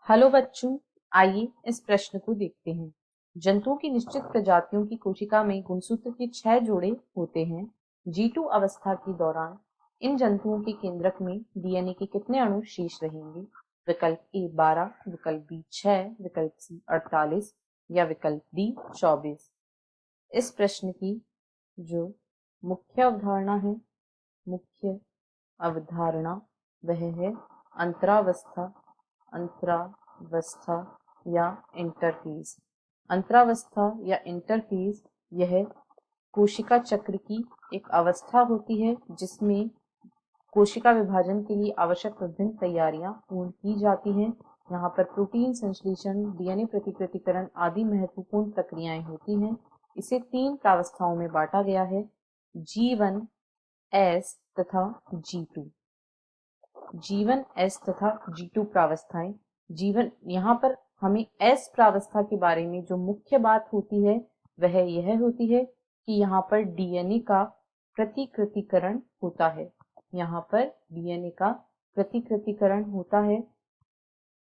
Hello बच्चों, आइए इस प्रश्न को देखते हैं। जंतुओं की निश्चित प्रजातियों की कोशिका में गुणसूत्र के 6 जोड़े होते हैं। G2 अवस्था के दौरान इन जंतुओं के केंद्रक में डीएनए के कितने अणु शेष रहेंगे? विकल्प ए 12, विकल्प बी 6, विकल्प सी 48 या विकल्प डी 24। इस प्रश्न की जो मुख्य अवधारणा वह है अंतरावस्था या इंटरफेज। अंतरावस्था या इंटरफेज यह कोशिका चक्र की एक अवस्था होती है जिसमें कोशिका विभाजन के लिए आवश्यक विभिन्न तैयारियां पूर्ण की जाती हैं। यहाँ पर प्रोटीन संश्लेषण, डीएनए प्रतिकृतिकरण आदि महत्वपूर्ण प्रक्रियाएं होती हैं। इसे 3 प्रावस्थाओं में बांटा गया है, G1, S तथा G2। G1, S तथा G2 प्रावस्थाएं। G1 यहाँ पर हमें S प्रावस्था के बारे में जो मुख्य बात होती है वह यह होती है कि यहाँ पर डीएनए का प्रतिकृतिकरण होता है। यहाँ पर डीएनए का प्रतिकृतिकरण होता है,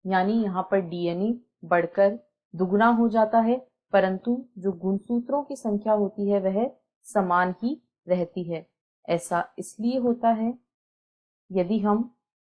यानी यहाँ पर डीएनए बढ़कर दुगुना हो जाता है, परंतु जो गुणसूत्रों की संख्या होती है वह समान ही रहती है। ऐसा इसलिए होता है, यदि हम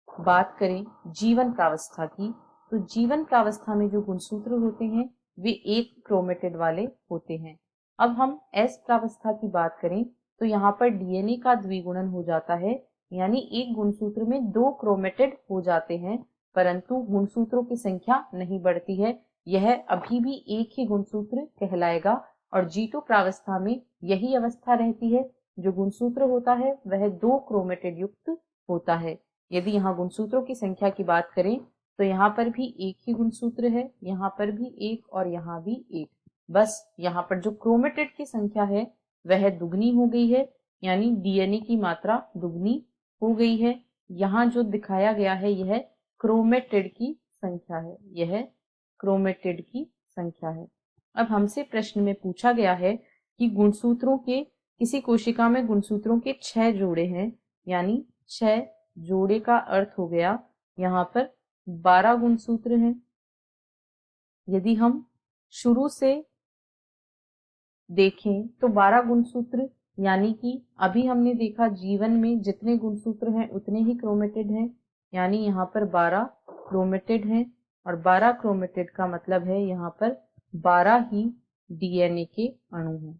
बात करें जीवन प्रावस्था की, तो जीवन प्रावस्था में जो गुणसूत्र होते हैं वे एक क्रोमेटिड वाले होते हैं। अब हम एस प्रावस्था की बात करें तो यहाँ पर डीएनए का द्विगुणन हो जाता है, यानी एक गुणसूत्र में 2 क्रोमेटिड हो जाते हैं, परंतु गुणसूत्रों की संख्या नहीं बढ़ती है। यह अभी भी एक ही गुणसूत्र कहलाएगा और G2 प्रावस्था में यही अवस्था रहती है। जो गुणसूत्र होता है वह 2 क्रोमेटिड युक्त होता है। यदि यहाँ गुणसूत्रों की संख्या की बात करें तो यहाँ पर भी एक ही गुणसूत्र है, यहाँ पर भी एक और यहाँ भी एक। बस यहाँ पर जो क्रोमेटिड की संख्या है वह दुगनी हो गई है, यानी डीएनए की मात्रा दुगनी हो गई है। यहाँ जो दिखाया गया है यह क्रोमेटिड की संख्या है, यह क्रोमेटिड की संख्या है। अब हमसे प्रश्न में पूछा गया है कि गुणसूत्रों के किसी कोशिका में गुणसूत्रों के 6 जोड़े हैं, यानी 6 जोड़े का अर्थ हो गया यहाँ पर 12 गुणसूत्र हैं। यदि हम शुरू से देखें तो 12 गुणसूत्र, यानी कि अभी हमने देखा जीवन में जितने गुणसूत्र हैं उतने ही क्रोमेटिड हैं, यानी यहाँ पर 12 क्रोमेटिड हैं और 12 क्रोमेटिड का मतलब है यहाँ पर 12 ही डीएनए के अणु हैं,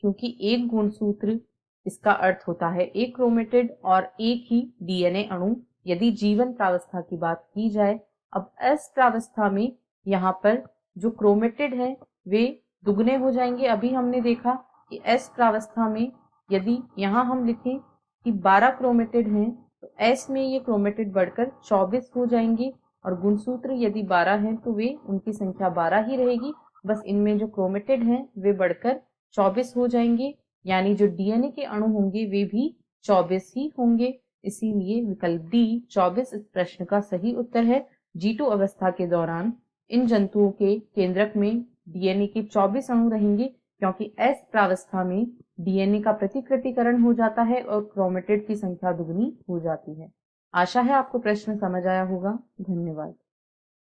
क्योंकि एक गुणसूत्र इसका अर्थ होता है एक क्रोमेटिड और एक ही डीएनए अणु। यदि जीवन प्रावस्था की बात की जाए, अब एस प्रावस्था में यहाँ पर जो क्रोमेटिड है वे दुगने हो जाएंगे। अभी हमने देखा कि एस प्रावस्था में यदि यहाँ हम लिखें कि 12 क्रोमेटिड हैं तो एस में ये क्रोमेटिड बढ़कर 24 हो जाएंगे और गुणसूत्र यदि 12 हैं तो वे उनकी संख्या 12 ही रहेगी। बस इनमें जो क्रोमेटिड हैं वे बढ़कर 24 हो जाएंगे, यानी जो डीएनए के अणु होंगे वे भी 24 ही होंगे। इसीलिए विकल्प डी 24 इस प्रश्न का सही उत्तर है। G2 अवस्था के दौरान इन जंतुओं के केंद्रक में डीएनए के 24 अणु रहेंगे, क्योंकि एस प्रावस्था में डीएनए का प्रतिकृतिकरण हो जाता है और क्रोमेटिड की संख्या दुगनी हो जाती है। आशा है आपको प्रश्न समझ आया होगा। धन्यवाद।